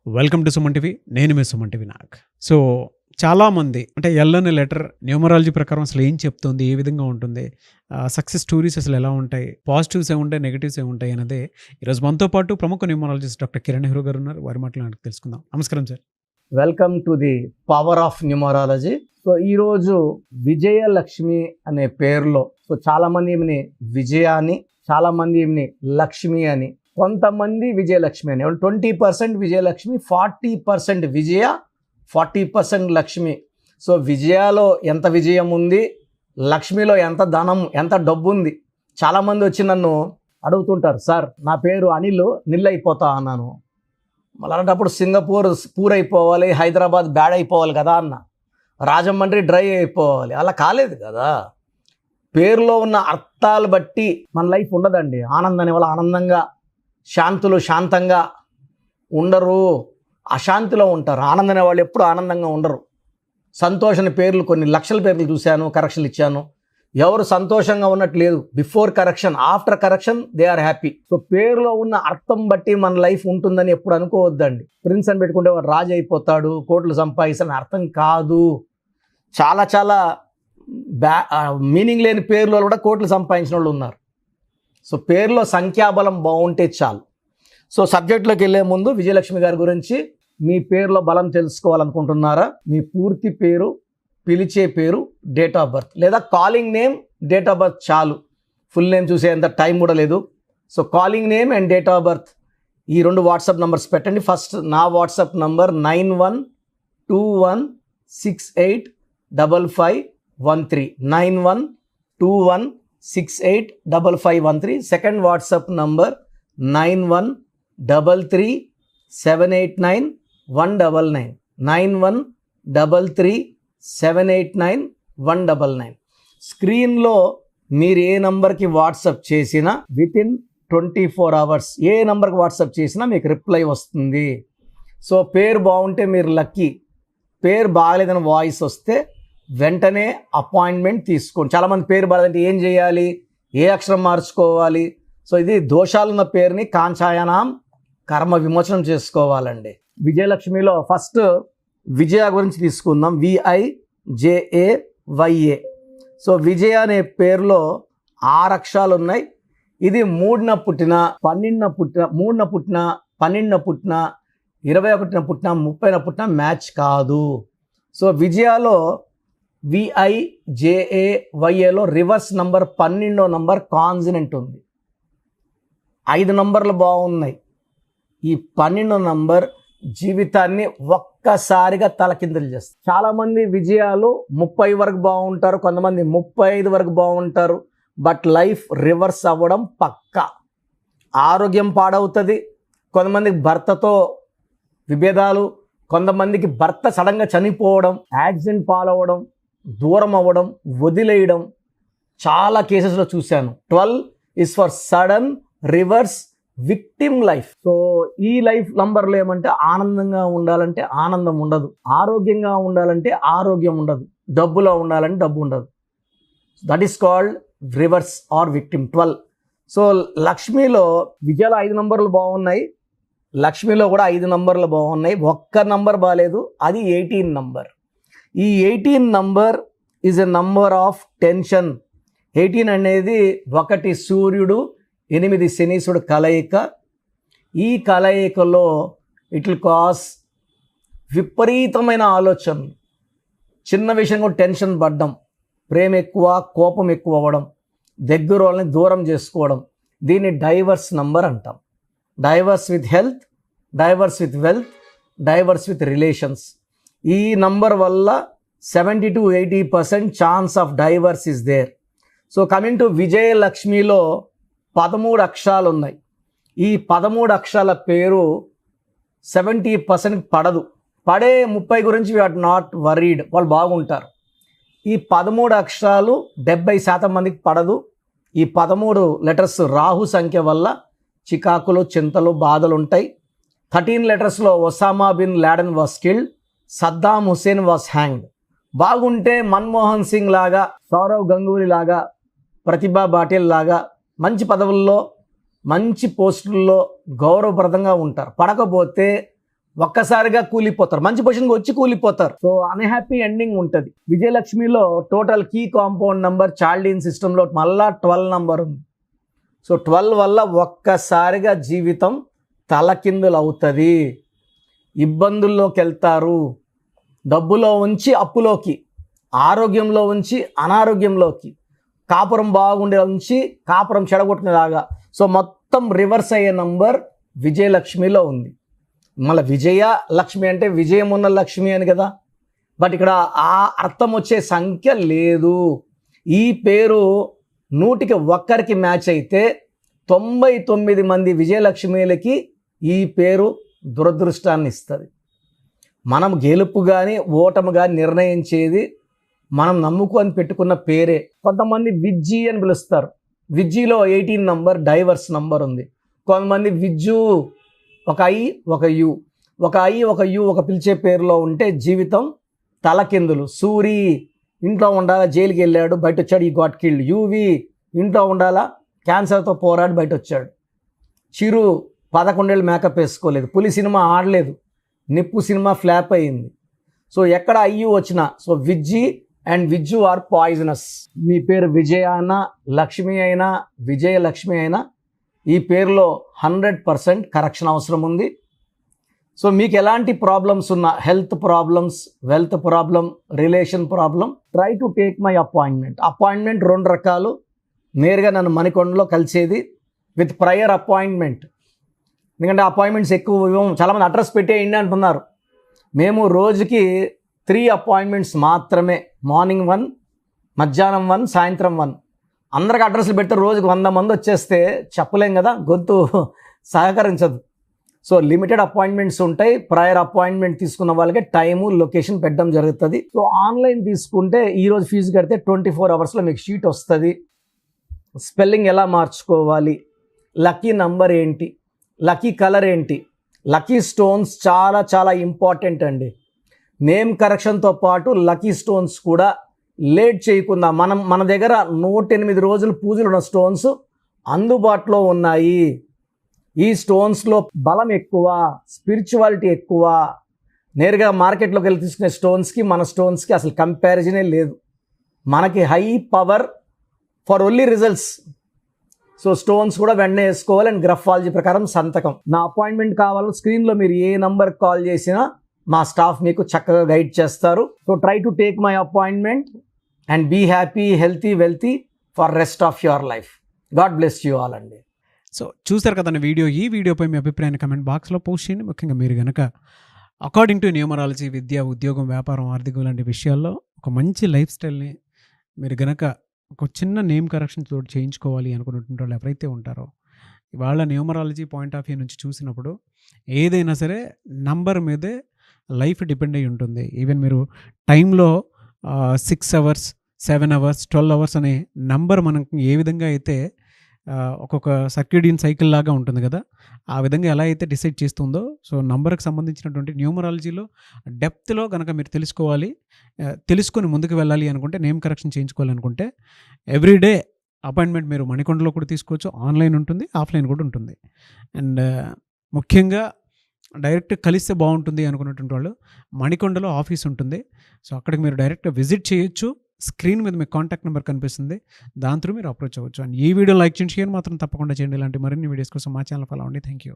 Welcome to Suman TV. నేను మీ Suman TV Nag. So చాలామంది అంటే ఎల్ అనే లెటర్ న్యూమరాలజీ ప్రకారం అసలు ఏం చెప్తుంది, ఏ విధంగా ఉంటుంది, సక్సెస్ స్టోరీస్ అసలు ఎలా ఉంటాయి, పాజిటివ్స్ ఏముంటాయి, నెగిటివ్స్ ఏముంటాయి అనేది ఈరోజు మనతో పాటు ప్రముఖ న్యూమరాలజిస్ట్ డాక్టర్ కిరణ్ నెహ్రూ గారు ఉన్నారు. వారి మాటలు నాకు తెలుసుకుందాం. నమస్కారం sir. Welcome to the power of numerology. So ఈరోజు విజయలక్ష్మి అనే పేరులో చాలా మంది ఈమెని విజయ అని, చాలా మంది ఈమెని లక్ష్మి అని, కొంతమంది విజయలక్ష్మి అని. 20% విజయలక్ష్మి, 40% విజయ, 40% లక్ష్మి. సో విజయలో ఎంత విజయం ఉంది, లక్ష్మిలో ఎంత ధనం, ఎంత డబ్బు ఉంది. చాలామంది వచ్చి నన్ను అడుగుతుంటారు, సార్ నా పేరు అనిల్, నిల్ అయిపోతా అన్నాను. మళ్ళీ అలాంటప్పుడు సింగపూర్ పూర్ అయిపోవాలి, హైదరాబాద్ బ్యాడ్ అయిపోవాలి కదా అన్న, రాజమండ్రి డ్రై అయిపోవాలి, అలా కాలేదు కదా. పేరులో ఉన్న అర్థాలు బట్టి మన లైఫ్ ఉండదండి. ఆనందాన్ని వల్ల ఆనందంగా, శాంతులు శాంతంగా ఉండరు, అశాంతిలో ఉంటారు. ఆనందనే వాళ్ళు ఎప్పుడు ఆనందంగా ఉండరు. సంతోషాన్ని పేర్లు కొన్ని లక్షల పేర్లు చూశాను, కరెక్షన్లు ఇచ్చాను. ఎవరు సంతోషంగా ఉన్నట్లేదు. Before correction, after correction they are happy. So పేరులో ఉన్న అర్థం బట్టి మన లైఫ్ ఉంటుందని ఎప్పుడు అనుకోవద్దండి. ప్రిన్స్ అని పెట్టుకుంటే వాడు రాజు అయిపోతాడు, కోట్లు సంపాదిస్తాడని అర్థం కాదు. చాలా చాలా మీనింగ్ లేని పేర్లో కూడా కోట్లు సంపాదించిన వాళ్ళు ఉన్నారు. సో పేరులో సంఖ్యాబలం బాగుంటే చాలు. సో సబ్జెక్ట్లోకి వెళ్ళే ముందు విజయలక్ష్మి గారి గురించి, మీ పేరులో బలం తెలుసుకోవాలనుకుంటున్నారా? మీ పూర్తి పేరు, పిలిచే పేరు, డేట్ ఆఫ్ బర్త్ లేదా calling name, date of birth చాలు. ఫుల్ నేమ్ చూసేంత టైం కూడా లేదు. So calling name and date of birth, ఈ రెండు వాట్సాప్ నంబర్స్ పెట్టండి. ఫస్ట్ నా WhatsApp number 9121685513, 9121685513. Second WhatsApp number 9133789199, 9133789199. స్క్రీన్లో మీరు ఏ నంబర్కి వాట్సాప్ చేసినా వితిన్ 24 hours ఏ నంబర్కి వాట్సాప్ చేసినా మీకు రిప్లై వస్తుంది. సో పేరు బాగుంటే మీరు లక్కీ. పేరు బాగలేదని వాయిస్ వస్తే వెంటనే అపాయింట్మెంట్ తీసుకోండి. చాలామంది పేరు బాగాలంటే ఏం చేయాలి, ఏ అక్షరం మార్చుకోవాలి. సో ఇది దోషాలున్న పేరుని కాంచాయనాం కర్మ విమోచనం చేసుకోవాలండి. విజయలక్ష్మిలో ఫస్ట్ విజయ గురించి తీసుకుందాం. VIJAYA. సో విజయ అనే పేరులో 6 అక్షరాలు ఉన్నాయి. ఇది 3న పుట్టిన, 12న పుట్టిన, 3న పుట్టిన, 12న పుట్టిన, 21న పుట్టిన, 30న పుట్టిన మ్యాచ్ కాదు. సో విజయలో VIJAYAలో రివర్స్ నంబర్ 12వ నంబర్ కాన్సినెంట్ ఉంది. 5 నంబర్లు బాగున్నాయి. ఈ 12వ నంబర్ జీవితాన్ని ఒక్కసారిగా తలకిందులు చేస్తారు. చాలామంది విజయాలు 30 వరకు బాగుంటారు, కొంతమంది 35 వరకు బాగుంటారు. బట్ లైఫ్ రివర్స్ అవ్వడం పక్కా. ఆరోగ్యం పాడవుతుంది. కొంతమందికి భర్తతో విభేదాలు, కొంతమందికి భర్త సడన్గా చనిపోవడం, యాక్సిడెంట్ పాలవడం, దూరం అవ్వడం, వదిలేయడం చాలా కేసెస్లో చూశాను. 12 is for sudden reverse victim life. So ఈ లైఫ్ నంబర్లు ఏమంటే ఆనందంగా ఉండాలంటే ఆనందం ఉండదు, ఆరోగ్యంగా ఉండాలంటే ఆరోగ్యం ఉండదు, డబ్బులో ఉండాలంటే డబ్బు ఉండదు. That is called reverse or victim 12. So లక్ష్మిలో విజయలో 5 నంబర్లు బాగున్నాయి, లక్ష్మిలో కూడా 5 నంబర్లు బాగున్నాయి. ఒక్క నంబర్ బాగాలేదు, అది 18 నంబర్. ఈ 18 number is a number of tension. 18 అనేది 1 సూర్యుడు, 8 శనీశ్వరుడు కలయిక. ఈ కలయికలో ఇట్ విల్ కాస్ విపరీతమైన ఆలోచన, చిన్న విషయం కూడా టెన్షన్ పడ్డం, ప్రేమ ఎక్కువ, కోపం ఎక్కువ అవ్వడం, దగ్గర వాళ్ళని దూరం చేసుకోవడం. దీన్ని డైవర్స్ నంబర్ అంటాం. Divorce with health, divorce with wealth, divorce with relations. ఈ నంబర్ వల్ల 70 to 80% chance of divorce is there. So coming to విజయలక్ష్మిలో 13 అక్షరాలు ఉన్నాయి. ఈ 13 అక్షరాల పేరు 70% పడదు. పడే 30 గురించి వీఆర్ నాట్ వరీడ్, వాళ్ళు బాగుంటారు. ఈ 13 అక్షరాలు 70% మందికి పడదు. ఈ 13 లెటర్స్ రాహు సంఖ్య వల్ల చికాకులు, చింతలు, బాధలు ఉంటాయి. 13 లెటర్స్లో Osama bin Laden was killed, Saddam Hussein was hanged. బాగుంటే మన్మోహన్ సింగ్ లాగా, సౌరవ్ గంగూలీ లాగా, ప్రతిభా పాటిల్ లాగా మంచి పదవుల్లో, మంచి పోస్టుల్లో గౌరవప్రదంగా ఉంటారు. పడకపోతే ఒక్కసారిగా కూలిపోతారు, మంచి పొజిషన్కి వచ్చి కూలిపోతారు. సో అన్హ్యాపీ ఎండింగ్ ఉంటుంది. విజయలక్ష్మిలో టోటల్ కీ కాంపౌండ్ నెంబర్ చార్లిన్ సిస్టంలో మళ్ళా 12 నంబర్ ఉంది. సో 12 వల్ల ఒక్కసారిగా జీవితం తలకిందులు అవుతుంది, ఇబ్బందుల్లోకి వెళ్తారు, డబ్బులో ఉంచి అప్పులోకి, ఆరోగ్యంలో ఉంచి అనారోగ్యంలోకి, కాపురం బాగుండే ఉంచి కాపురం చెడగొట్టినలాగా. సో మొత్తం రివర్స్ అయ్యే నంబర్ విజయలక్ష్మిలో ఉంది. మళ్ళీ విజయ లక్ష్మి అంటే విజయం ఉన్న లక్ష్మి అని కదా, బట్ ఇక్కడ ఆ అర్థం వచ్చే సంఖ్య లేదు. ఈ పేరు 100కి 1 మ్యాచ్ అయితే 99 మంది విజయలక్ష్మిలకి ఈ పేరు దురదృష్టాన్ని ఇస్తుంది. మనం గెలుపు కానీ ఓటమి కానీ నిర్ణయించేది మనం నమ్ముకొని పెట్టుకున్న పేరే. కొంతమంది విజ్జి అని పిలుస్తారు. విజ్జిలో 18 నంబర్ డైవర్స్ నంబర్ ఉంది. కొంతమంది విజ్జు, ఒక ఐ ఒక యు, ఒక ఐ ఒక యు ఒక పిలిచే పేరులో ఉంటే జీవితం తలకిందులు. సూరి ఇంట్లో ఉండాలా, జైలుకి వెళ్ళాడు, బయట వచ్చాడు, ఈ గాట్ కిల్డ్. యూవి ఇంట్లో ఉండాలా, క్యాన్సర్తో పోరాడి బయట వచ్చాడు. చిరు 11 ఏళ్ళు మేకప్ వేసుకోలేదు, పులి సినిమా ఆడలేదు, నిప్పు సినిమా ఫ్లాప్ అయ్యింది. సో ఎక్కడ అయ్యు వచ్చినా, so Vijji and Vijju are poisonous. మీ పేరు విజయ అయినా లక్ష్మి అయినా విజయలక్ష్మి అయినా ఈ పేరులో 100% కరెక్షన్ అవసరం ఉంది. సో మీకు ఎలాంటి ప్రాబ్లమ్స్ ఉన్నా, health problems, wealth problem, relation problem, try to take my appointment. Appointment 2 రకాలు. నేరుగా నన్ను మణికొండలో కలిసేది విత్ ప్రయర్ అపాయింట్మెంట్. ఎందుకంటే అపాయింట్మెంట్స్ ఎక్కువ ఇవ్వం. చాలామంది అడ్రస్ పెట్టేయండి అంటున్నారు. మేము రోజుకి 3 అపాయింట్మెంట్స్ మాత్రమే. మార్నింగ్ 1, మధ్యాహ్నం 1, సాయంత్రం 1. అందరికి అడ్రస్లు పెడితే రోజుకి 100 మంది వచ్చేస్తే చెప్పలేం కదా, గొంతు సహకరించదు. సో లిమిటెడ్ అపాయింట్మెంట్స్ ఉంటాయి. ప్రయర్ అపాయింట్మెంట్ తీసుకున్న వాళ్ళకి టైము, లొకేషన్ పెట్టడం జరుగుతుంది. సో ఆన్లైన్ తీసుకుంటే ఈరోజు ఫీజు కడితే 24 అవర్స్లో మీకు షీట్ వస్తుంది. స్పెల్లింగ్ ఎలా మార్చుకోవాలి, లక్కీ నంబర్ ఏంటి, లక్కీ కలర్ ఏంటి, లక్కీ స్టోన్స్ చాలా చాలా ఇంపార్టెంట్ అండి. నేమ్ కరెక్షన్తో పాటు లక్కీ స్టోన్స్ కూడా లేట్ చేయకుండా మన దగ్గర 108 రోజులు పూజలు ఉన్న స్టోన్స్ అందుబాటులో ఉన్నాయి. ఈ స్టోన్స్లో బలం ఎక్కువ, స్పిరిచువాలిటీ ఎక్కువ. నేరుగా మార్కెట్లోకి వెళ్ళి తీసుకునే స్టోన్స్కి మన స్టోన్స్కి అసలు కంపారిజనే లేదు. మనకి high power for only results. So stones కూడా వెంటనే వేసుకోవాలి అండ్ గ్రఫాలజీ ప్రకారం సంతకం. నా అపాయింట్మెంట్ కావాలో స్క్రీన్లో మీరు ఏ నంబర్కి కాల్ చేసినా మా స్టాఫ్ మీకు చక్కగా గైడ్ చేస్తారు. So try to take my appointment and be happy, healthy, wealthy for rest of your life. God bless you all అండి. సో చూసారు కదండి వీడియో. ఈ వీడియోపై మీ అభిప్రాయాన్ని కమెంట్ బాక్స్లో పోస్ట్ చేయండి. ముఖ్యంగా మీరు కనుక అకార్డింగ్ టు న్యూమరాలజీ విద్య, ఉద్యోగం, వ్యాపారం, ఆర్థికం లాంటి విషయాల్లో ఒక మంచి లైఫ్ స్టైల్ని మీరు కనుక ఒక చిన్న నేమ్ కరెక్షన్ తోటి చేయించుకోవాలి అనుకున్నటువంటి వాళ్ళు ఎవరైతే ఉంటారో, ఇవాళ న్యూమరాలజీ పాయింట్ ఆఫ్ వ్యూ నుంచి చూసినప్పుడు ఏదైనా సరే నంబర్ మీదే లైఫ్ డిపెండ్ అయి ఉంటుంది. ఈవెన్ మీరు టైంలో 6 అవర్స్, 7 అవర్స్, 12 అవర్స్ అనే నంబర్ మనకి ఏ విధంగా అయితే ఒక్కొక్క సర్క్యూడియన్ సైకిల్ లాగా ఉంటుంది కదా, ఆ విధంగా ఎలా అయితే డిసైడ్ చేస్తుందో, సో నంబర్కి సంబంధించినటువంటి న్యూమరాలజీలో డెప్త్లో కనుక మీరు తెలుసుకొని ముందుకు వెళ్ళాలి అనుకుంటే, నేమ్ కరెక్షన్ చేయించుకోవాలనుకుంటే ఎవ్రీడే అపాయింట్మెంట్ మీరు మణికొండలో కూడా తీసుకోవచ్చు. ఆన్లైన్ ఉంటుంది, ఆఫ్లైన్ కూడా ఉంటుంది. అండ్ ముఖ్యంగా డైరెక్ట్ కలిస్తే బాగుంటుంది అనుకున్నటువంటి వాళ్ళు మణికొండలో ఆఫీస్ ఉంటుంది. సో అక్కడికి మీరు డైరెక్ట్ విజిట్ చేయొచ్చు. స్క్రీన్ మీద మీకు కాంటాక్ట్ నెంబర్ కనిపిస్తుంది, దాంతో మీరు అప్రోచ్ అవ్వచ్చు. అండ్ ఈ వీడియో లైక్ చేయండి, షేర్ మాత్రం తప్పకుండా చేయండి. ఇలాంటి మరిన్ని వీడియోస్ కోసం మా ఛానల్ ఫాలో అవ్వండి. Thank you.